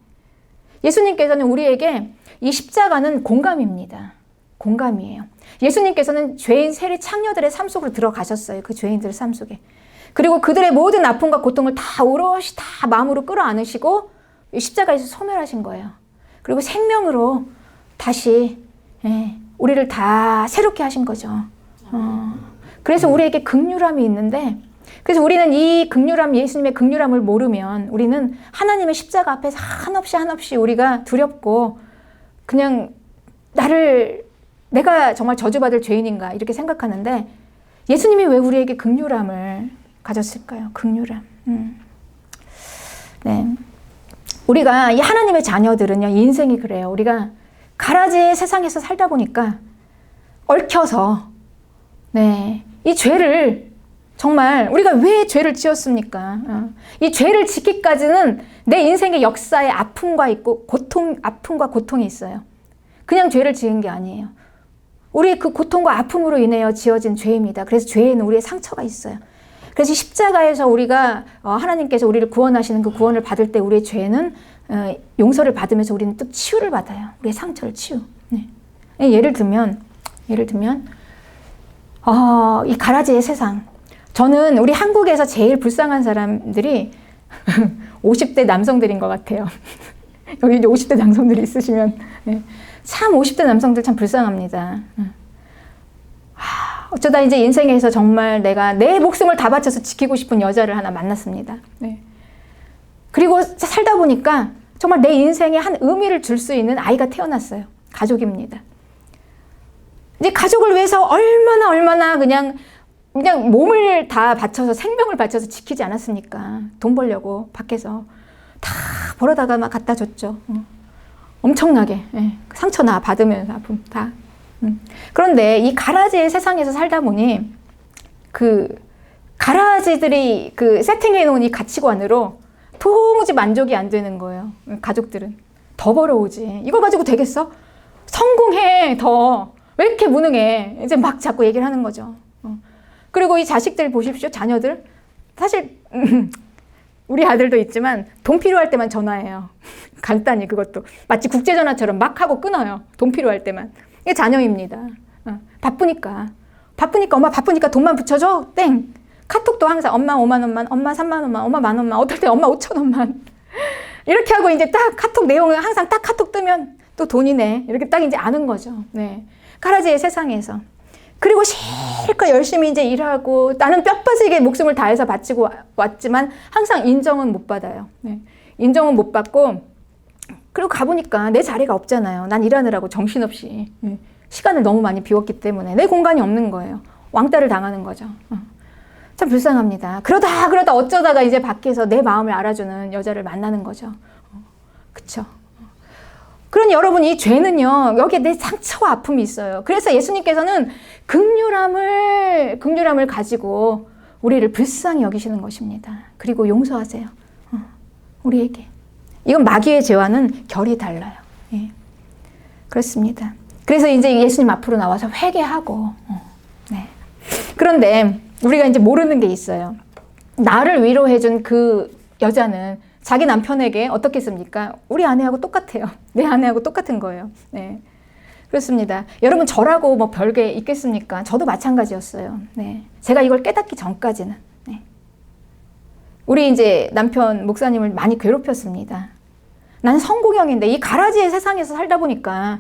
예수님께서는 우리에게 이 십자가는 공감입니다. 공감이에요. 예수님께서는 죄인 세리 창녀들의 삶 속으로 들어가셨어요. 그 죄인들의 삶 속에. 그리고 그들의 모든 아픔과 고통을 다 오롯이 다 마음으로 끌어안으시고 십자가에서 소멸하신 거예요. 그리고 생명으로 다시 우리를 다 새롭게 하신 거죠. 그래서 우리에게 긍휼함이 있는데, 그래서 우리는 이 긍휼함, 예수님의 긍휼함을 모르면 우리는 하나님의 십자가 앞에서 한없이 우리가 두렵고 그냥 내가 정말 저주받을 죄인인가 이렇게 생각하는데, 예수님이 왜 우리에게 긍휼함을 가졌을까요? 긍휼함. 네. 우리가 이 하나님의 자녀들은요, 인생이 그래요. 우리가 가라지의 세상에서 살다 보니까 얽혀서, 네, 이 죄를 정말 우리가 왜 죄를 지었습니까? 이 죄를 짓기까지는 내 인생의 역사에 아픔과 고통이 있어요. 그냥 죄를 지은 게 아니에요. 우리의 그 고통과 아픔으로 인하여 지어진 죄입니다. 그래서 죄에는 우리의 상처가 있어요. 그래서 십자가에서 우리가 하나님께서 우리를 구원하시는 그 구원을 받을 때 우리의 죄는 용서를 받으면서 우리는 또 치유를 받아요. 우리의 상처를 치유. 네. 예를 들면 이 가라지의 세상. 저는 우리 한국에서 제일 불쌍한 사람들이 50대 남성들인 것 같아요. 여기 이제 50대 남성들이 있으시면, 네. 참 50대 남성들 참 불쌍합니다. 어쩌다 이제 인생에서 정말 내가 내 목숨을 다 바쳐서 지키고 싶은 여자를 하나 만났습니다. 네. 그리고 살다 보니까 정말 내 인생에 한 의미를 줄 수 있는 아이가 태어났어요. 가족입니다. 이제 가족을 위해서 얼마나 그냥 몸을 다 바쳐서, 생명을 바쳐서 지키지 않았습니까? 돈 벌려고 밖에서 다 벌어다가 막 갖다 줬죠. 엄청나게. 예. 상처 나 받으면서 아픔 다. 그런데 이 가라지의 세상에서 살다 보니 그 가라지들이 그 세팅해 놓은 이 가치관으로 도무지 만족이 안 되는 거예요. 가족들은 더 벌어오지. 이거 가지고 되겠어? 성공해 더. 왜 이렇게 무능해? 이제 막 자꾸 얘기를 하는 거죠. 그리고 이 자식들 보십시오. 자녀들. 사실 우리 아들도 있지만 돈 필요할 때만 전화해요. 간단히 그것도. 마치 국제전화처럼 막 하고 끊어요. 돈 필요할 때만. 이게 자녀입니다. 바쁘니까 엄마 바쁘니까 돈만 붙여줘. 땡. 카톡도 항상 엄마 5만 원만, 엄마 3만 원만, 엄마 만 원만, 어떨 때 엄마 5천 원만. 이렇게 하고 이제 딱 카톡 내용을 항상 딱 카톡 뜨면 또 돈이네. 이렇게 딱 이제 아는 거죠. 네. 가라지의 세상에서. 그리고 실컷 열심히 이제 일하고 나는 뼈 빠지게 목숨을 다해서 바치고 왔지만 항상 인정은 못 받아요. 네. 인정은 못 받고, 그리고 가보니까 내 자리가 없잖아요. 난 일하느라고 정신없이. 시간을 너무 많이 비웠기 때문에 내 공간이 없는 거예요. 왕따를 당하는 거죠. 참 불쌍합니다. 그러다 어쩌다가 이제 밖에서 내 마음을 알아주는 여자를 만나는 거죠. 그쵸? 그러니 여러분, 이 죄는요, 여기에 내 상처와 아픔이 있어요. 그래서 예수님께서는 긍휼함을 가지고 우리를 불쌍히 여기시는 것입니다. 그리고 용서하세요. 우리에게. 이건 마귀의 죄와는 결이 달라요. 예. 그렇습니다. 그래서 이제 예수님 앞으로 나와서 회개하고, 네. 그런데 우리가 이제 모르는 게 있어요. 나를 위로해준 그 여자는 자기 남편에게 어떻게 했습니까? 우리 아내하고 똑같아요. 내 아내하고 똑같은 거예요. 네. 그렇습니다. 여러분, 저라고 뭐 별게 있겠습니까? 저도 마찬가지였어요. 네. 제가 이걸 깨닫기 전까지는. 네. 우리 이제 남편 목사님을 많이 괴롭혔습니다. 나는 성공형인데 이 가라지의 세상에서 살다 보니까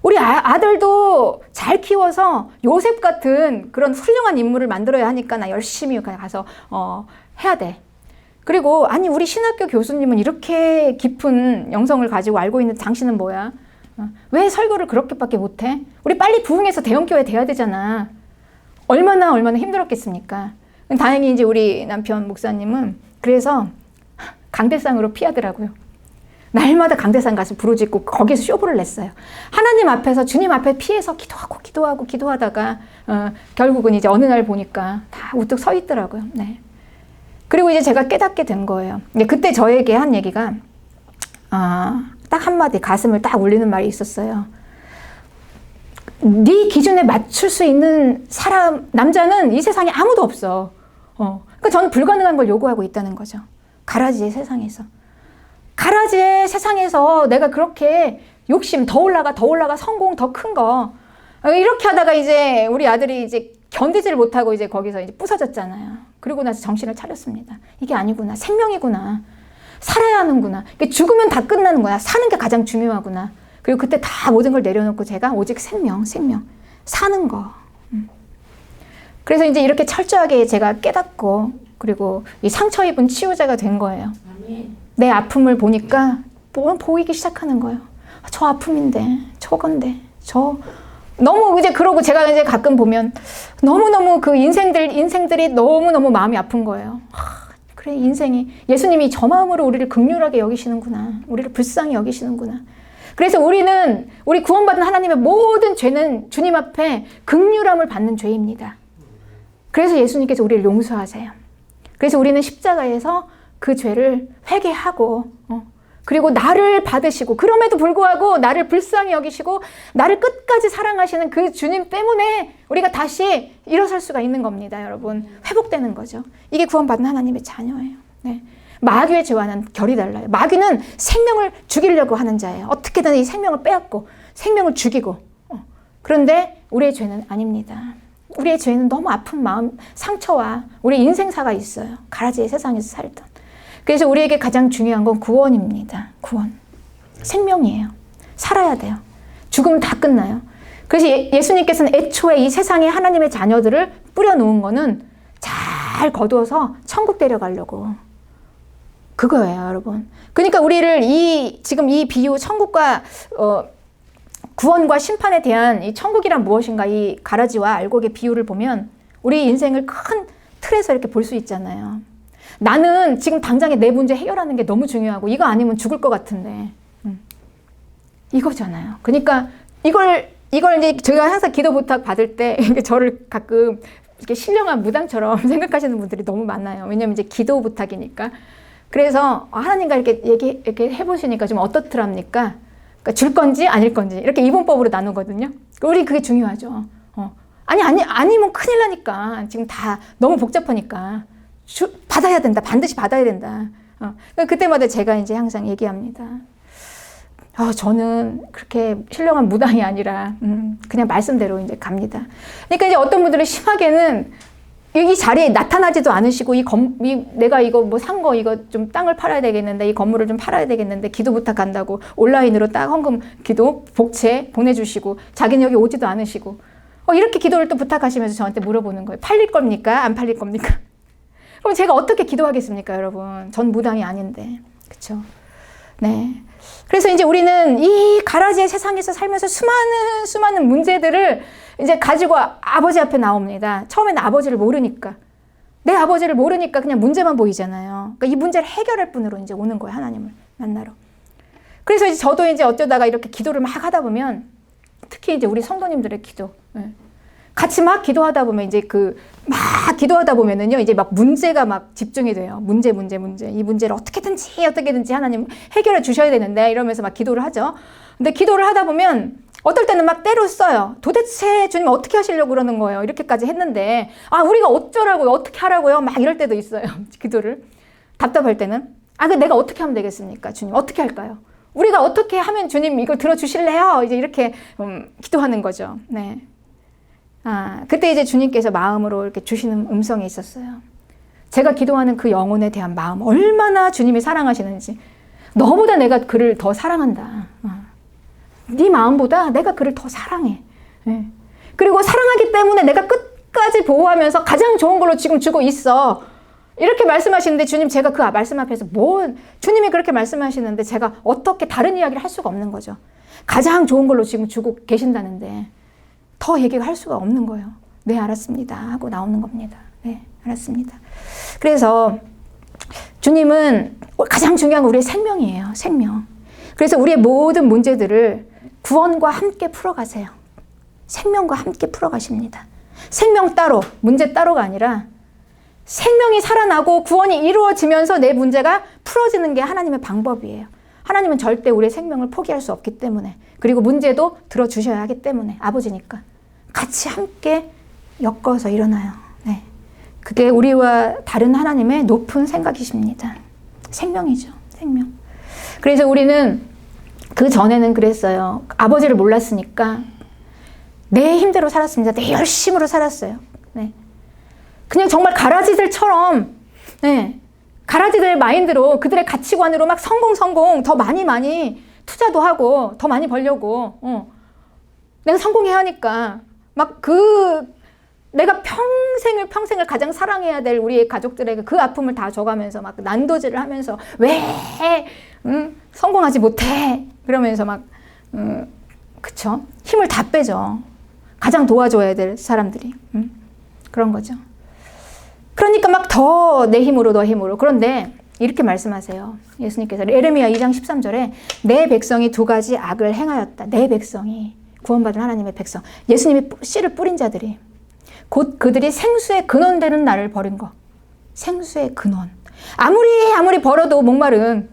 우리 아들도 잘 키워서 요셉 같은 그런 훌륭한 인물을 만들어야 하니까 나 열심히 가서 해야 돼. 그리고 아니, 우리 신학교 교수님은 이렇게 깊은 영성을 가지고 알고 있는데 당신은 뭐야? 왜 설교를 그렇게밖에 못해? 우리 빨리 부흥해서 대형교회 돼야 되잖아. 얼마나 힘들었겠습니까? 다행히 이제 우리 남편 목사님은 그래서 강대상으로 피하더라고요. 날마다 강대상 가서 부르짖고 거기서 쇼부를 냈어요. 하나님 앞에서, 주님 앞에 피해서 기도하다가 결국은 이제 어느 날 보니까 다 우뚝 서 있더라고요. 네. 그리고 이제 제가 깨닫게 된 거예요. 그때 저에게 한 얘기가 딱 한마디 가슴을 딱 울리는 말이 있었어요. 네 기준에 맞출 수 있는 남자는 이 세상에 아무도 없어. 그러니까 저는 불가능한 걸 요구하고 있다는 거죠. 가라지의 세상에서. 가라지의 세상에서 내가 그렇게 욕심 더 올라가 성공 더 큰 거 이렇게 하다가 이제 우리 아들이 이제 견디지를 못하고 이제 거기서 이제 부서졌잖아요. 그리고 나서 정신을 차렸습니다. 이게 아니구나. 생명이구나. 살아야 하는구나. 죽으면 다 끝나는 거야. 사는 게 가장 중요하구나. 그리고 그때 다 모든 걸 내려놓고 제가 오직 생명, 사는 거. 그래서 이제 이렇게 철저하게 제가 깨닫고 그리고 이 상처 입은 치유자가 된 거예요. 내 아픔을 보니까 보이기 시작하는 거예요. 저 아픔인데, 저건데, 너무 이제 그러고 제가 이제 가끔 보면 너무너무 그 인생들이 너무너무 마음이 아픈 거예요. 그래, 인생이, 예수님이 저 마음으로 우리를 긍휼하게 여기시는구나. 우리를 불쌍히 여기시는구나. 그래서 우리 구원받은 하나님의 모든 죄는 주님 앞에 긍휼함을 받는 죄입니다. 그래서 예수님께서 우리를 용서하세요. 그래서 우리는 십자가에서 그 죄를 회개하고, 그리고 나를 받으시고, 그럼에도 불구하고 나를 불쌍히 여기시고 나를 끝까지 사랑하시는 그 주님 때문에 우리가 다시 일어설 수가 있는 겁니다, 여러분. 회복되는 거죠. 이게 구원받은 하나님의 자녀예요. 네. 마귀의 죄와는 결이 달라요. 마귀는 생명을 죽이려고 하는 자예요. 어떻게든 이 생명을 빼앗고 생명을 죽이고. 그런데 우리의 죄는 아닙니다. 우리의 죄는 너무 아픈 마음, 상처와 우리 인생사가 있어요. 가라지의 세상에서 살던. 그래서 우리에게 가장 중요한 건 구원입니다. 구원. 생명이에요. 살아야 돼요. 죽으면 다 끝나요. 그래서 예수님께서는 애초에 이 세상에 하나님의 자녀들을 뿌려놓은 거는 잘 거두어서 천국 데려가려고. 그거예요, 여러분. 그러니까 우리를 지금 이 비유, 천국과, 구원과 심판에 대한 이 천국이란 무엇인가, 이 가라지와 알곡의 비유를 보면 우리 인생을 큰 틀에서 이렇게 볼 수 있잖아요. 나는 지금 당장에 내 문제 해결하는 게 너무 중요하고 이거 아니면 죽을 것 같은데 이거잖아요. 그러니까 이걸 이제 제가 항상 기도 부탁 받을 때 저를 가끔 이렇게 신령한 무당처럼 생각하시는 분들이 너무 많아요. 왜냐면 이제 기도 부탁이니까. 그래서 하나님과 이렇게 해보시니까 좀 어떻더랍니까? 그러니까 줄 건지 아닐 건지 이렇게 이분법으로 나누거든요. 우리 그게 중요하죠. 아니면 큰일 나니까 지금 다 너무 복잡하니까. 받아야 된다. 반드시 받아야 된다. 그때마다 제가 이제 항상 얘기합니다. 저는 그렇게 신령한 무당이 아니라, 그냥 말씀대로 이제 갑니다. 그러니까 이제 어떤 분들은 심하게는 이 자리에 나타나지도 않으시고, 내가 이거 뭐 산 거, 이거 좀 땅을 팔아야 되겠는데, 이 건물을 좀 팔아야 되겠는데, 기도 부탁한다고 온라인으로 딱 헌금 기도, 복채 보내주시고, 자기는 여기 오지도 않으시고, 이렇게 기도를 또 부탁하시면서 저한테 물어보는 거예요. 팔릴 겁니까? 안 팔릴 겁니까? 그럼 제가 어떻게 기도하겠습니까, 여러분? 전 무당이 아닌데. 그쵸? 네. 그래서 이제 우리는 이 가라지의 세상에서 살면서 수많은 문제들을 이제 가지고 아버지 앞에 나옵니다. 처음에는 아버지를 모르니까. 내 아버지를 모르니까 그냥 문제만 보이잖아요. 그러니까 이 문제를 해결할 분으로 이제 오는 거예요, 하나님을 만나러. 그래서 이제 저도 이제 어쩌다가 이렇게 기도를 막 하다 보면, 특히 이제 우리 성도님들의 기도. 같이 막 기도하다 보면 이제 막 기도하다 보면은요, 이제 막 문제가 막 집중이 돼요. 문제. 이 문제를 어떻게든지 하나님 해결해 주셔야 되는데, 이러면서 막 기도를 하죠. 근데 기도를 하다 보면 어떨 때는 막 때로 써요. 도대체 주님 어떻게 하시려고 그러는 거예요? 이렇게까지 했는데, 우리가 어쩌라고요? 어떻게 하라고요? 막 이럴 때도 있어요. 기도를. 답답할 때는. 내가 어떻게 하면 되겠습니까? 주님, 어떻게 할까요? 우리가 어떻게 하면 주님 이거 들어주실래요? 이제 이렇게 기도하는 거죠. 네. 그때 이제 주님께서 마음으로 이렇게 주시는 음성이 있었어요. 제가 기도하는 그 영혼에 대한 마음, 얼마나 주님이 사랑하시는지. 너보다 내가 그를 더 사랑한다. 네 마음보다 내가 그를 더 사랑해. 그리고 사랑하기 때문에 내가 끝까지 보호하면서 가장 좋은 걸로 지금 주고 있어. 이렇게 말씀하시는데, 주님, 제가 그 말씀 앞에서 주님이 그렇게 말씀하시는데 제가 어떻게 다른 이야기를 할 수가 없는 거죠. 가장 좋은 걸로 지금 주고 계신다는데 더 얘기를 할 수가 없는 거예요. 네, 알았습니다 하고 나오는 겁니다. 네, 알았습니다. 그래서 주님은 가장 중요한 건 우리의 생명이에요. 생명. 그래서 우리의 모든 문제들을 구원과 함께 풀어가세요. 생명과 함께 풀어가십니다. 생명 따로, 문제 따로가 아니라 생명이 살아나고 구원이 이루어지면서 내 문제가 풀어지는 게 하나님의 방법이에요. 하나님은 절대 우리의 생명을 포기할 수 없기 때문에, 그리고 문제도 들어주셔야 하기 때문에, 아버지니까 같이 함께 엮어서 일어나요. 네. 그게 우리와 다른 하나님의 높은 생각이십니다. 생명이죠. 생명. 그래서 우리는 그 전에는 그랬어요. 아버지를 몰랐으니까 내 힘대로 살았습니다. 내 열심으로 살았어요. 네. 그냥 정말 가라지들처럼, 네. 가라지들의 마인드로, 그들의 가치관으로 막 성공, 더 많이 투자도 하고, 더 많이 벌려고, 내가 성공해야 하니까, 막 내가 평생을 가장 사랑해야 될 우리의 가족들에게 그 아픔을 다 줘가면서 막 난도질을 하면서 왜 성공하지 못해 그러면서 막 그쵸? 힘을 다 빼죠. 가장 도와줘야 될 사람들이 그런 거죠. 그러니까 막 더 내 힘으로 너 힘으로. 그런데 이렇게 말씀하세요. 예수님께서 예레미야 2장 13절에 내 백성이 두 가지 악을 행하였다. 내 백성이 구원받은 하나님의 백성. 예수님이 씨를 뿌린 자들이 곧 그들이 생수의 근원되는 나를 버린 거. 생수의 근원. 아무리 벌어도 목마른,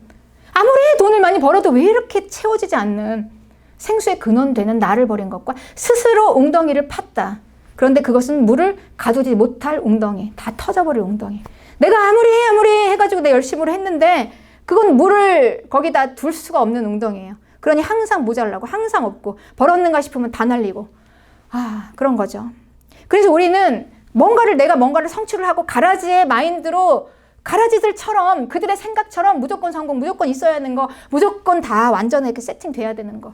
아무리 돈을 많이 벌어도 왜 이렇게 채워지지 않는 생수의 근원되는 나를 버린 것과 스스로 웅덩이를 팠다. 그런데 그것은 물을 가두지 못할 웅덩이, 다 터져버릴 웅덩이. 내가 아무리 해가지고 내 열심으로 했는데 그건 물을 거기다 둘 수가 없는 웅덩이에요. 그러니 항상 모자라고, 항상 없고, 벌었는가 싶으면 다 날리고. 그런 거죠. 그래서 우리는 내가 뭔가를 성취를 하고 가라지의 마인드로 가라지들처럼 그들의 생각처럼 무조건 성공, 무조건 있어야 하는 거, 무조건 다 완전하게 세팅돼야 되는 거.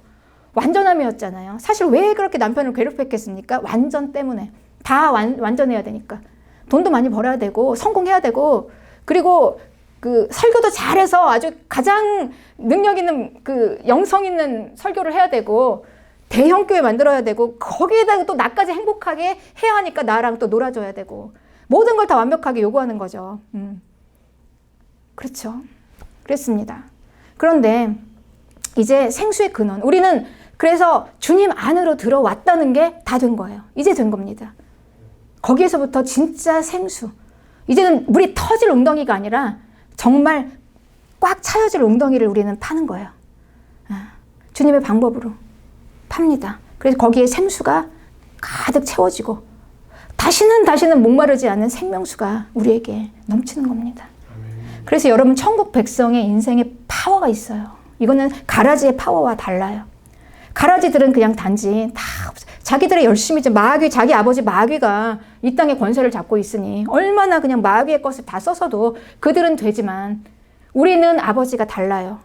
완전함이었잖아요. 사실 왜 그렇게 남편을 괴롭혔겠습니까? 완전 때문에. 다 완전해야 되니까. 돈도 많이 벌어야 되고 성공해야 되고 그리고 그 설교도 잘해서 아주 가장 능력 있는 그 영성 있는 설교를 해야 되고 대형 교회 만들어야 되고 거기에다가 또 나까지 행복하게 해야 하니까 나랑 또 놀아줘야 되고 모든 걸 다 완벽하게 요구하는 거죠. 그렇죠. 그랬습니다. 그런데 이제 생수의 근원. 우리는 그래서 주님 안으로 들어왔다는 게 다 된 거예요. 이제 된 겁니다. 거기에서부터 진짜 생수. 이제는 물이 터질 웅덩이가 아니라 정말 꽉 차여질 웅덩이를 우리는 파는 거예요. 주님의 방법으로 팝니다. 그래서 거기에 생수가 가득 채워지고 다시는 목마르지 않는 생명수가 우리에게 넘치는 겁니다. 그래서 여러분 천국 백성의 인생에 파워가 있어요. 이거는 가라지의 파워와 달라요. 가라지들은 그냥 단지 다 자기들의 열심히 자기 아버지 마귀가 이 땅의 권세를 잡고 있으니 얼마나 그냥 마귀의 것을 다 써서도 그들은 되지만 우리는 아버지가 달라요.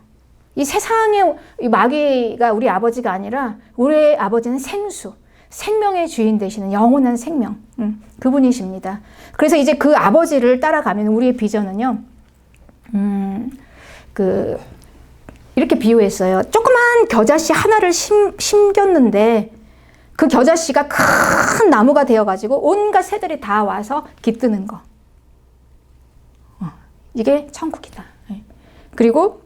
이 세상의 이 마귀가 우리 아버지가 아니라 우리의 아버지는 생수, 생명의 주인 되시는 영원한 생명, 그분이십니다. 그래서 이제 그 아버지를 따라가면 우리의 비전은요, 이렇게 비유했어요. 조그만 겨자씨 하나를 심겼는데 그 겨자씨가 큰 나무가 되어가지고 온갖 새들이 다 와서 깃드는 거. 이게 천국이다. 그리고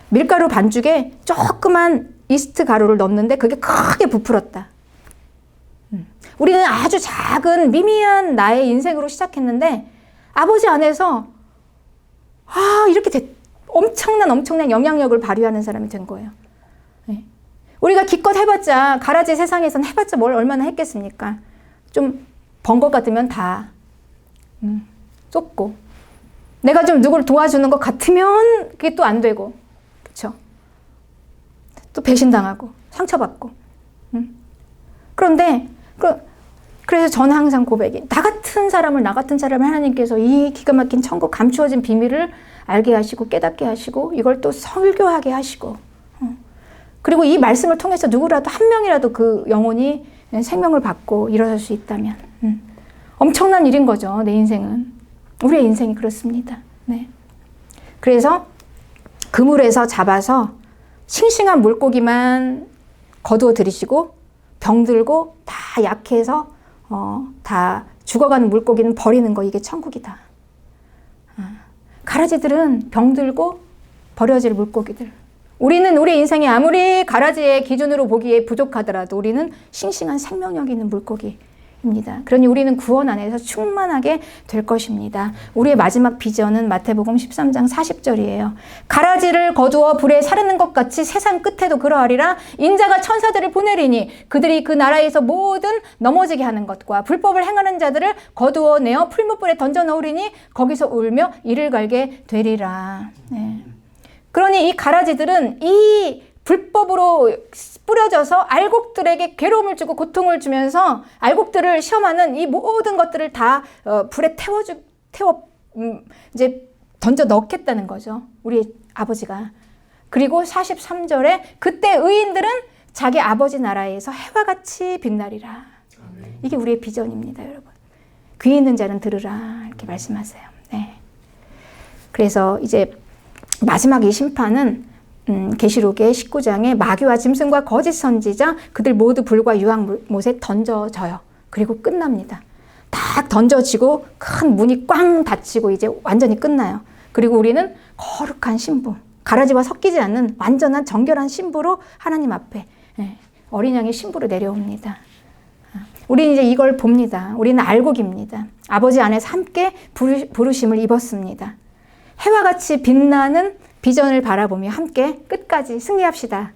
밀가루 반죽에 조그만 이스트 가루를 넣었는데 그게 크게 부풀었다. 우리는 아주 작은 미미한 나의 인생으로 시작했는데 아버지 안에서 이렇게 엄청난 영향력을 발휘하는 사람이 된 거예요. 우리가 기껏 해봤자 가라지 세상에서는 해봤자 뭘 얼마나 했겠습니까? 좀 번 것 같으면 다 쏟고 내가 좀 누구를 도와주는 것 같으면 그게 또 안 되고 그렇죠? 또 배신당하고 상처받고 그런데 그래서 저는 항상 고백이 나 같은 사람을 하나님께서 이 기가 막힌 천국 감추어진 비밀을 알게 하시고 깨닫게 하시고 이걸 또 설교하게 하시고 그리고 이 말씀을 통해서 누구라도 한 명이라도 그 영혼이 생명을 받고 일어설 수 있다면 엄청난 일인 거죠. 내 인생은. 우리의 인생이 그렇습니다. 네. 그래서 그물에서 잡아서 싱싱한 물고기만 거두어 들이시고 병들고 다 약해서 다 죽어가는 물고기는 버리는 거 이게 천국이다. 가라지들은 병들고 버려질 물고기들. 우리는 우리 인생이 아무리 가라지의 기준으로 보기에 부족하더라도 우리는 싱싱한 생명력 있는 물고기입니다. 그러니 우리는 구원 안에서 충만하게 될 것입니다. 우리의 마지막 비전은 마태복음 13장 40절이에요. 가라지를 거두어 불에 사르는 것 같이 세상 끝에도 그러하리라. 인자가 천사들을 보내리니 그들이 그 나라에서 모든 넘어지게 하는 것과 불법을 행하는 자들을 거두어 내어 풀무불에 던져 넣으리니 거기서 울며 이를 갈게 되리라. 네. 그러니 이 가라지들은 이 불법으로 뿌려져서 알곡들에게 괴로움을 주고 고통을 주면서 알곡들을 시험하는 이 모든 것들을 다 불에 이제 던져 넣겠다는 거죠. 우리 아버지가. 그리고 43절에 그때 의인들은 자기 아버지 나라에서 해와 같이 빛나리라. 이게 우리의 비전입니다, 여러분. 귀 있는 자는 들으라 이렇게 말씀하세요. 네. 그래서 이제 마지막 이 심판은 계시록의 19장에 마귀와 짐승과 거짓 선지자 그들 모두 불과 유황못에 던져져요. 그리고 끝납니다. 딱 던져지고 큰 문이 꽝 닫히고 이제 완전히 끝나요. 그리고 우리는 거룩한 신부, 가라지와 섞이지 않는 완전한 정결한 신부로 하나님 앞에 어린 양의 신부로 내려옵니다. 우리는 이제 이걸 봅니다. 우리는 알고 깁니다. 아버지 안에서 함께 부르심을 입었습니다. 해와 같이 빛나는 비전을 바라보며 함께 끝까지 승리합시다.